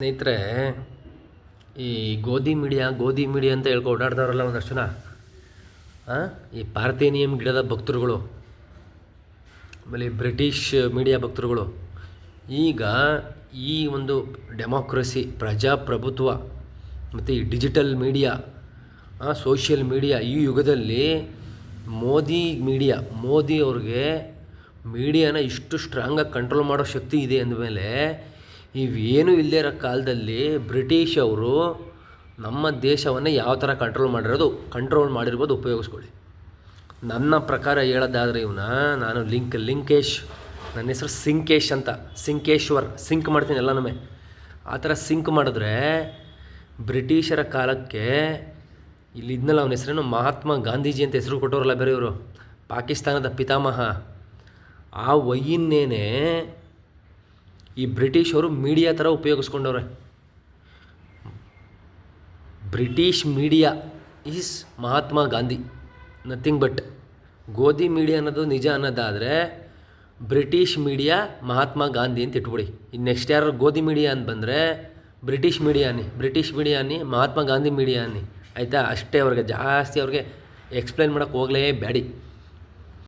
ಸ್ನೇಹಿತರೆ, ಈ ಗೋಧಿ ಮೀಡಿಯಾ ಅಂತ ಹೇಳ್ಕೊ ಓಡಾಡ್ದವ್ರಲ್ಲ ಒಂದಷ್ಟು ಜನ, ಈ ಪಾರ್ಥೇನಿಯಂ ಗಿಡದ ಭಕ್ತರುಗಳು, ಆಮೇಲೆ ಬ್ರಿಟಿಷ್ ಮೀಡಿಯಾ ಭಕ್ತರುಗಳು, ಈಗ ಈ ಒಂದು ಡೆಮೋಕ್ರಸಿ, ಪ್ರಜಾಪ್ರಭುತ್ವ ಮತ್ತು ಈ ಡಿಜಿಟಲ್ ಮೀಡಿಯಾ, ಸೋಷಿಯಲ್ ಮೀಡಿಯಾ ಈ ಯುಗದಲ್ಲಿ ಮೋದಿ ಅವ್ರಿಗೆ ಮೀಡಿಯಾನ ಇಷ್ಟು ಸ್ಟ್ರಾಂಗಾಗಿ ಕಂಟ್ರೋಲ್ ಮಾಡೋ ಶಕ್ತಿ ಇದೆ ಅಂದಮೇಲೆ, ಇವೇನೂ ಇಲ್ಲದೇ ಇರೋ ಕಾಲದಲ್ಲಿ ಬ್ರಿಟಿಷ್ ಅವರು ನಮ್ಮ ದೇಶವನ್ನು ಯಾವ ಥರ ಕಂಟ್ರೋಲ್ ಮಾಡಿರ್ಬೋದು ಉಪಯೋಗಿಸ್ಕೊಳ್ಳಿ. ನನ್ನ ಪ್ರಕಾರ ಹೇಳೋದಾದರೆ ನಾನು ಲಿಂಕೇಶ್, ನನ್ನ ಹೆಸರು ಸಿಂಕೇಶ್ ಅಂತ, ಸಿಂಕೇಶ್ವರ್, ಸಿಂಕ್ ಮಾಡ್ತೀನಿ ಎಲ್ಲನೂ. ಆ ಥರ ಸಿಂಕ್ ಮಾಡಿದ್ರೆ ಬ್ರಿಟಿಷರ ಕಾಲಕ್ಕೆ ಇಲ್ಲಿದ್ನಲ್ಲ, ಅವನ ಹೆಸರೇನು ಮಹಾತ್ಮ ಗಾಂಧೀಜಿ ಅಂತ ಹೆಸರು ಕೊಟ್ಟವ್ರಲ್ಲ ಬೇರೆ ಇವರು, ಪಾಕಿಸ್ತಾನದ ಪಿತಾಮಹ. ಆ ವೈನ್ನೇನೆ ಈ ಬ್ರಿಟಿಷವರು ಮೀಡಿಯಾ ಥರ ಉಪಯೋಗಿಸ್ಕೊಂಡವ್ರೆ. British media is Mahatma Gandhi, nothing but. Godi media ಅನ್ನೋದು ನಿಜ ಅನ್ನೋದಾದರೆ ಬ್ರಿಟಿಷ್ ಮೀಡಿಯಾ ಮಹಾತ್ಮ ಗಾಂಧಿ ಅಂತ ಇಟ್ಬಿಡಿ. ಇನ್ನು ನೆಕ್ಸ್ಟ್ ಯಾರು ಗೋಧಿ ಮೀಡಿಯಾ ಅಂತ ಬಂದರೆ ಬ್ರಿಟಿಷ್ ಮೀಡಿಯಾ ಅನ್ನಿ, ಮಹಾತ್ಮ ಗಾಂಧಿ ಮೀಡಿಯಾ ಅನ್ನಿ, ಆಯಿತಾ? ಅಷ್ಟೇ. ಜಾಸ್ತಿ ಅವ್ರಿಗೆ ಎಕ್ಸ್ಪ್ಲೈನ್ ಮಾಡೋಕ್ಕೆ ಹೋಗಲೇ ಬೇಡಿ.